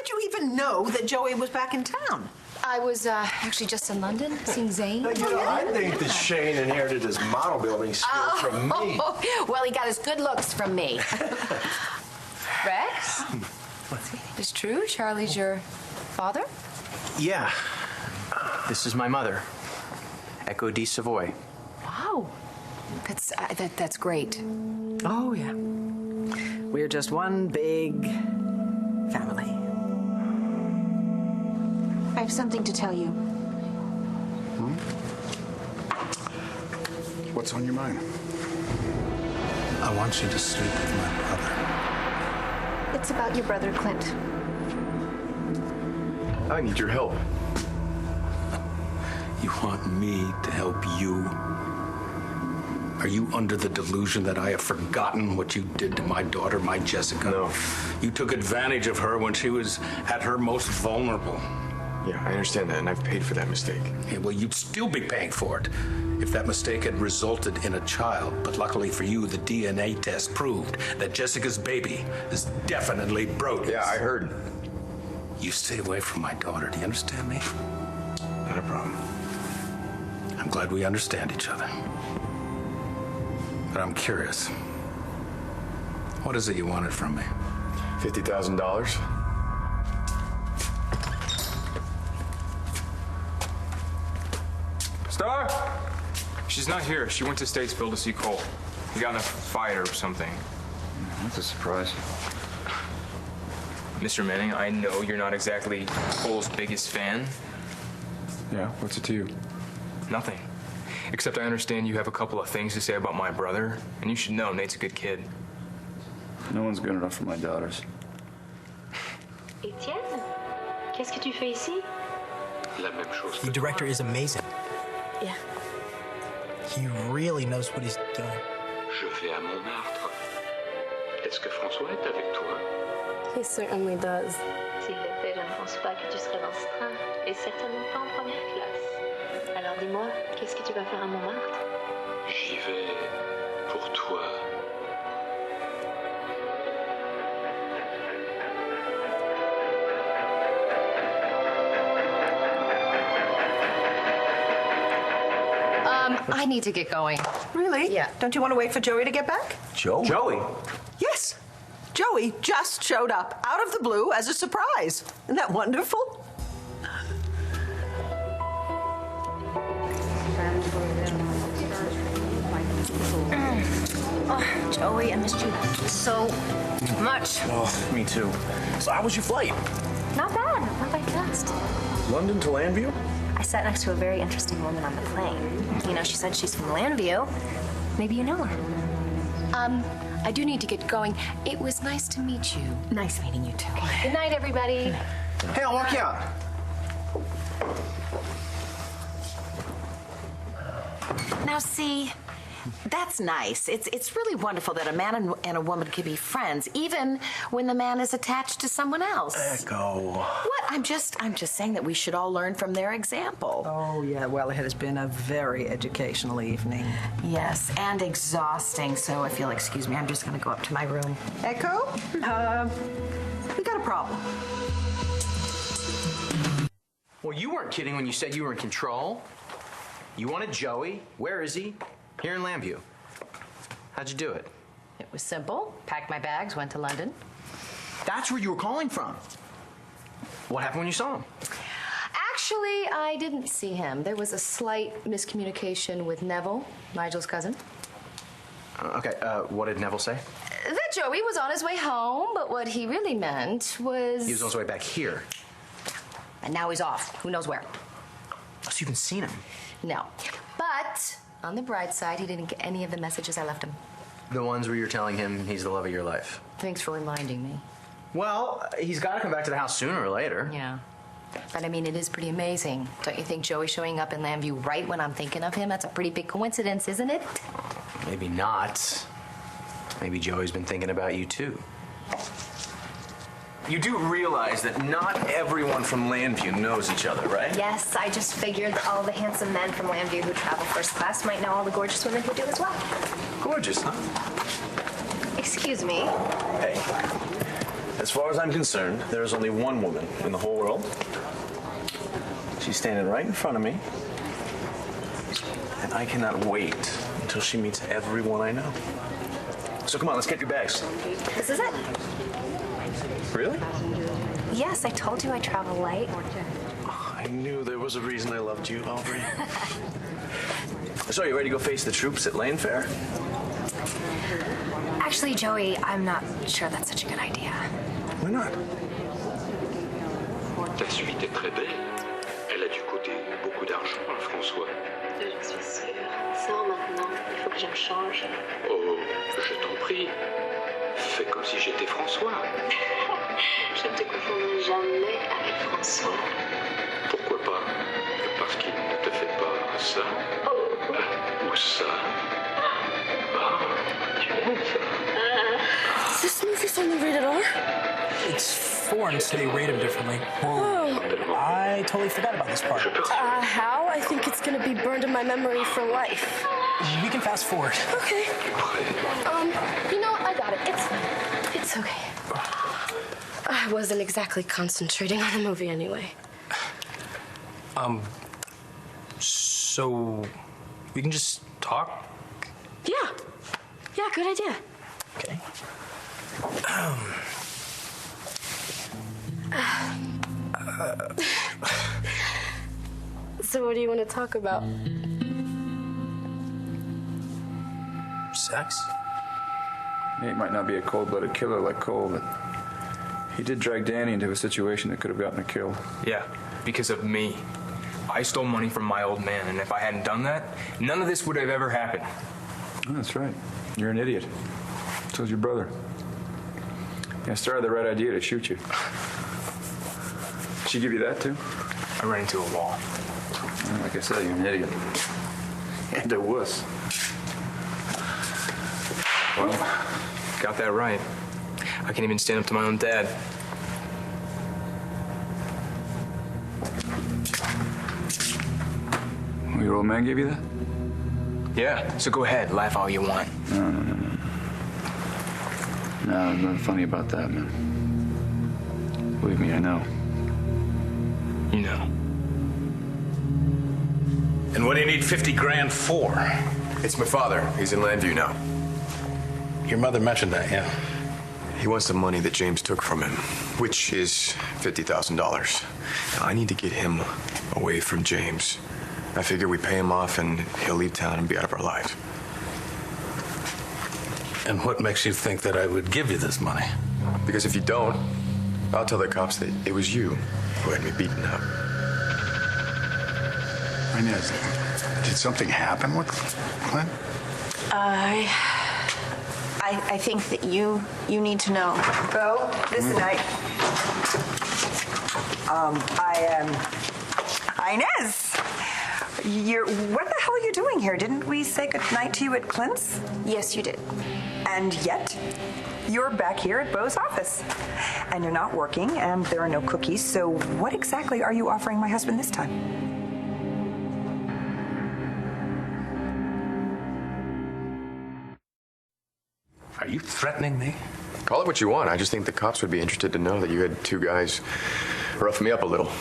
did you even know that Joey was back in town? I was actually just in London seeing Zane. You know, I think that Shane inherited his model building skills from me. Well, he got his good looks from me. Rex? It's true? Charlie's your father? Yeah. This is my mother, Echo di Savoy. Wow. That's great. Oh, yeah. We're just one big family. I have something to tell you. What's on your mind? I want you to sleep with my brother. It's about your brother, Clint. I need your help. You want me to help you? Are you under the delusion that I have forgotten what you did to my daughter, my Jessica? No. You took advantage of her when she was at her most vulnerable. Yeah, I understand that, and I've paid for that mistake. Yeah, well, you'd still be paying for it if that mistake had resulted in a child. But luckily for you, the DNA test proved that Jessica's baby is definitely Brody's. Yeah, I heard. You stay away from my daughter. Do you understand me? Not a problem. I'm glad we understand each other. But I'm curious. What is it you wanted from me? $50,000. Star? She's not here. She went to Statesville to see Cole. He got in a fight or something. That's a surprise. Mr. Manning, I know you're not exactly Cole's biggest fan. Yeah, what's it to you? Nothing. Except I understand you have a couple of things to say about my brother, and you should know Nate's a good kid. No one's good enough for my daughters. Étienne, qu'est-ce que tu fais ici? La même chose. The director is amazing. Yeah. He really knows what he's doing. Je vais à Montmartre. Est-ce que François est avec toi? He certainly does. S'il l'était, je ne pense pas que tu serais dans ce train, et certainement pas en première classe. Alors dis-moi, qu'est-ce que tu vas faire à Montmartre? J'y vais pour toi. I need to get going. Really? Yeah. Don't you want to wait for Joey to get back? Joey? Yes. Joey just showed up out of the blue as a surprise. Isn't that wonderful? Oh, Joey, I missed you so much. Oh, me too. So how was your flight? Not bad. Not very fast. London to Landview? I sat next to a very interesting woman on the plane. You know, she said she's from Landview. Maybe you know her. I do need to get going. It was nice to meet you. Nice meeting you too. Good night, everybody. Hey, I'll walk you out. Now, see, that's nice. It's really wonderful that a man and a woman can be friends, even when the man is attached to someone else. Echo. What? I'm just saying that we should all learn from their example. Oh, yeah. Well, it has been a very educational evening. Yes, and exhausting. So if you'll excuse me, I'm just going to go up to my room. Echo, we got a problem. Well, you weren't kidding when you said you were in control. You wanted Joey. Where is he? Here in Landview. How'd you do it? It was simple. Packed my bags, went to London. That's where you were calling from. What happened when you saw him? Actually, I didn't see him. There was a slight miscommunication with Neville, Nigel's cousin. What did Neville say? That Joey was on his way home, but what he really meant was... He was on his way back here. And now he's off. Who knows where? Oh, so you haven't seen him? No. But on the bright side, he didn't get any of the messages I left him. The ones where you're telling him he's the love of your life. Thanks for reminding me. Well, he's got to come back to the house sooner or later. Yeah. But I mean, it is pretty amazing. Don't you think Joey showing up in Landview right when I'm thinking of him? That's a pretty big coincidence, isn't it? Maybe not. Maybe Joey's been thinking about you, too. You do realize that not everyone from Landview knows each other, right? Yes, I just figured that all the handsome men from Landview who travel first class might know all the gorgeous women who do as well. Gorgeous, huh? Excuse me. Hey, As far as I'm concerned, there is only one woman in the whole world. She's standing right in front of me. And I cannot wait until she meets everyone I know. So come on, let's get your bags. This is it. Really? Yes, I told you I travel light. I knew there was a reason I loved you, Aubrey. So, you ready to go face the troops at Lane Fair? Actually, Joey, I'm not sure that's such a good idea. Why not? Ta suite est très belle. Elle a dû coûter beaucoup d'argent à François. Je suis sûre. Sors maintenant, il faut que je me change. Oh, je t'en prie. Fais comme si j'étais François. Je ne te confondrai jamais avec François. Pourquoi pas? Parce qu'il ne te fait pas ça. Ou ça. Ah, tu aimes ça. Is this movie only rated R? It's foreign, so they rate them differently. Whoa. I totally forgot about this part. How? I think it's gonna be burned in my memory for life. We can fast forward. Okay. You know, I got it. It's okay. I wasn't exactly concentrating on the movie anyway. So we can just talk? Yeah. Yeah, good idea. Okay. So what do you want to talk about? Sex? Nate might not be a cold-blooded killer like Cole, but he did drag Danny into a situation that could have gotten a kill. Yeah, because of me. I stole money from my old man, and if I hadn't done that, none of this would have ever happened. Oh, that's right. You're an idiot. So's your brother. Yeah, Star had the right idea to shoot you. Did she give you that, too? I ran into a wall. Well, like I said, you're an idiot. And a wuss. Well, got that right. I can't even stand up to my own dad. Well, your old man gave you that? Yeah, so go ahead, laugh all you want. No. No, there's nothing funny about that, man. Believe me, I know. You know. And what do you need 50 grand for? It's my father. He's in Landview now. Your mother mentioned that, yeah. He wants the money that James took from him, which is $50,000. Now, I need to get him away from James. I figure we pay him off and he'll leave town and be out of our lives. And what makes you think that I would give you this money? Because if you don't, I'll tell the cops that it was you who had me beaten up. Inez, did something happen with Clint? I think that you need to know. Well, listen, Inez, what the hell are you doing here? Didn't we say goodnight to you at Clint's? Yes, you did. And yet, you're back here at Beau's office. And you're not working, and there are no cookies, so what exactly are you offering my husband this time? Are you threatening me? Call it what you want. I just think the cops would be interested to know that you had two guys rough me up a little.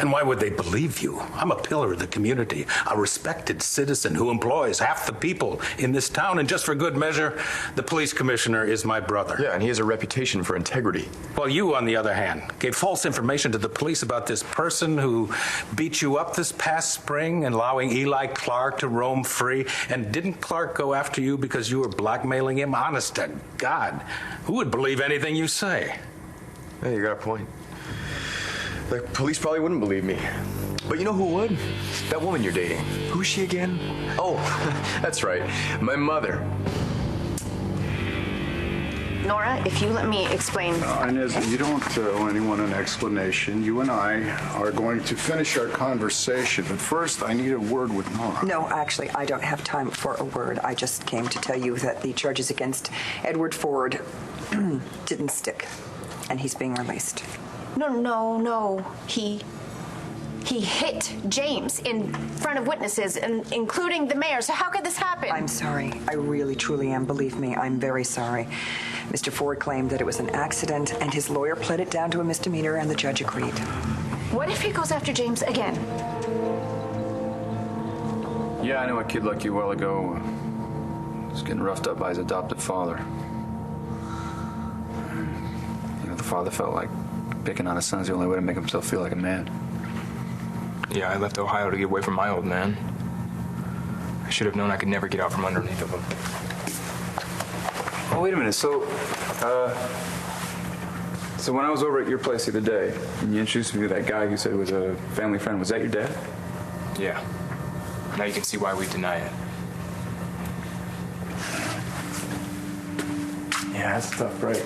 And why would they believe you? I'm a pillar of the community, a respected citizen who employs half the people in this town, and just for good measure, the police commissioner is my brother. Yeah, and he has a reputation for integrity. Well, you, on the other hand, gave false information to the police about this person who beat you up this past spring, allowing Eli Clark to roam free. And didn't Clark go after you because you were blackmailing him? Honest to God, who would believe anything you say? Hey, you got a point. The police probably wouldn't believe me. But you know who would? That woman you're dating. Who's she again? Oh, that's right. My mother. Nora, if you let me explain. Inez, you don't owe anyone an explanation. You and I are going to finish our conversation, but first I need a word with Nora. No, actually, I don't have time for a word. I just came to tell you that the charges against Edward Ford didn't stick, and he's being released. No. He hit James in front of witnesses, including the mayor. So how could this happen? I'm sorry. I really, truly am. Believe me, I'm very sorry. Mr. Ford claimed that it was an accident, and his lawyer pled it down to a misdemeanor, and the judge agreed. What if he goes after James again? Yeah, I knew a kid like you a while ago. Was getting roughed up by his adoptive father. You know, the father felt like picking on his son's the only way to make himself feel like a man. Yeah, I left Ohio to get away from my old man. I should have known I could never get out from underneath of him. Oh, wait a minute. So when I was over at your place the other day, and you introduced me to that guy who said was a family friend, was that your dad? Yeah. Now you can see why we deny it. Yeah, that's a tough break.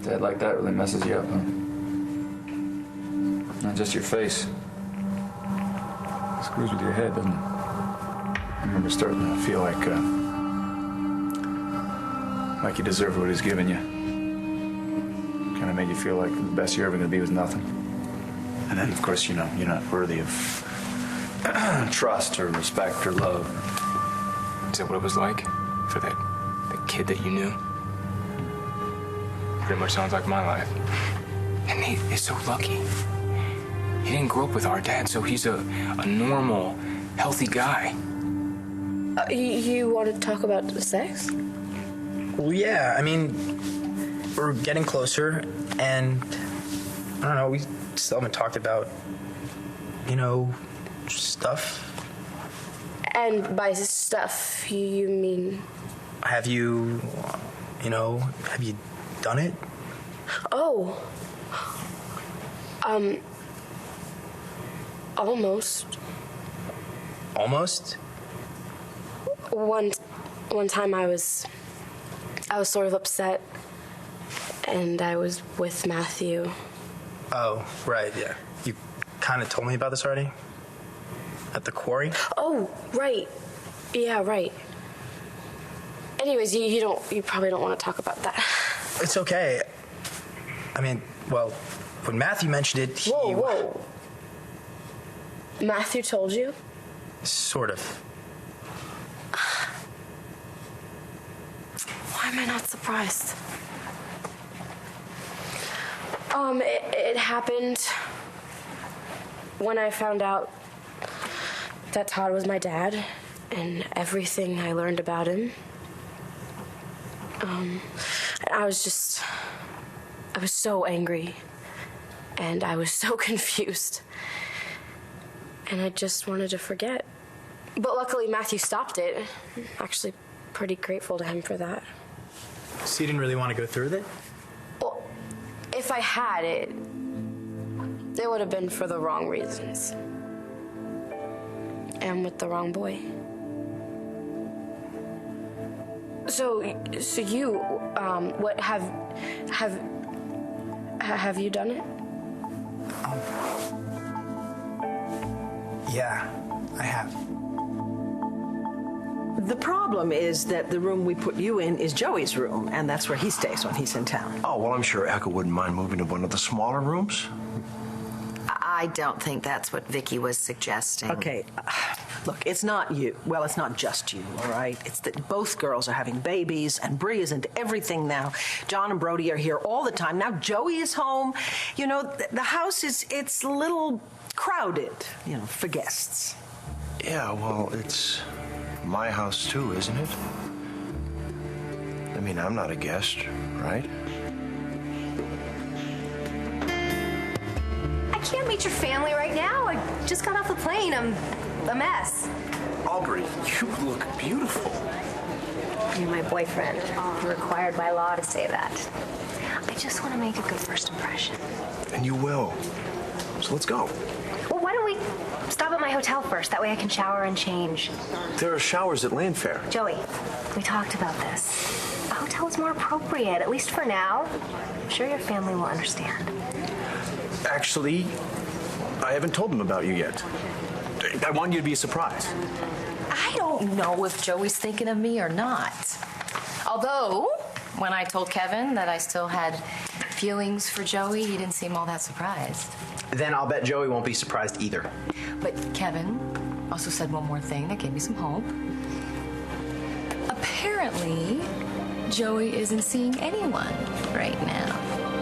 Dad like that really messes you up, huh? Not just your face. It screws with your head, doesn't it? I remember starting to feel like you deserved what he's given you. Kind of made you feel like the best you're ever going to be was nothing. And then, of course, you know, you're not worthy of trust or respect or love. Is that what it was like for that kid that you knew? Pretty much sounds like my life. And Nate is so lucky. He didn't grow up with our dad, so he's a normal, healthy guy. You want to talk about sex? Well, yeah, I mean, we're getting closer, and I don't know, we still haven't talked about, you know, stuff. And by stuff, you mean? Have you done it? Oh. Almost. Almost? One time I was sort of upset, and I was with Matthew. Oh, right, yeah. You kind of told me about this already? At the quarry? Oh, right. Yeah, right. Anyways, you probably don't want to talk about that. It's okay. I mean, well, when Matthew mentioned it, he... Whoa. Matthew told you? Sort of. Why am I not surprised? It happened when I found out that Todd was my dad and everything I learned about him. I was so angry and I was so confused. And I just wanted to forget. But luckily Matthew stopped it. I'm actually pretty grateful to him for that. So you didn't really want to go through with it? Well, if I had it would have been for the wrong reasons. And with the wrong boy. So you, what have you done it? Yeah, I have. The problem is that the room we put you in is Joey's room, and that's where he stays when he's in town. Oh, well, I'm sure Echo wouldn't mind moving to one of the smaller rooms. I don't think that's what Vicky was suggesting. Okay, look, it's not you. Well, it's not just you, all right? It's that both girls are having babies, and Bree is into everything now. John and Brody are here all the time. Now Joey is home. You know, the house it's a little crowded, you know, for guests. Yeah, well, it's my house too, isn't it? I mean, I'm not a guest, right? I can't meet your family right now. I just got off the plane. I'm a mess. Aubrey, you look beautiful. You're my boyfriend. I'm required by law to say that. I just want to make a good first impression. And you will. So let's go. Well, why don't we stop at my hotel first? That way I can shower and change. There are showers at Landfair. Joey, we talked about this. A hotel is more appropriate, at least for now. I'm sure your family will understand. Actually, I haven't told them about you yet. I want you to be a surprise. I don't know if Joey's thinking of me or not. Although, when I told Kevin that I still had feelings for Joey, he didn't seem all that surprised. Then I'll bet Joey won't be surprised. Either. But Kevin also said one more thing that gave me some hope. apparently, Joey isn't seeing anyone right now.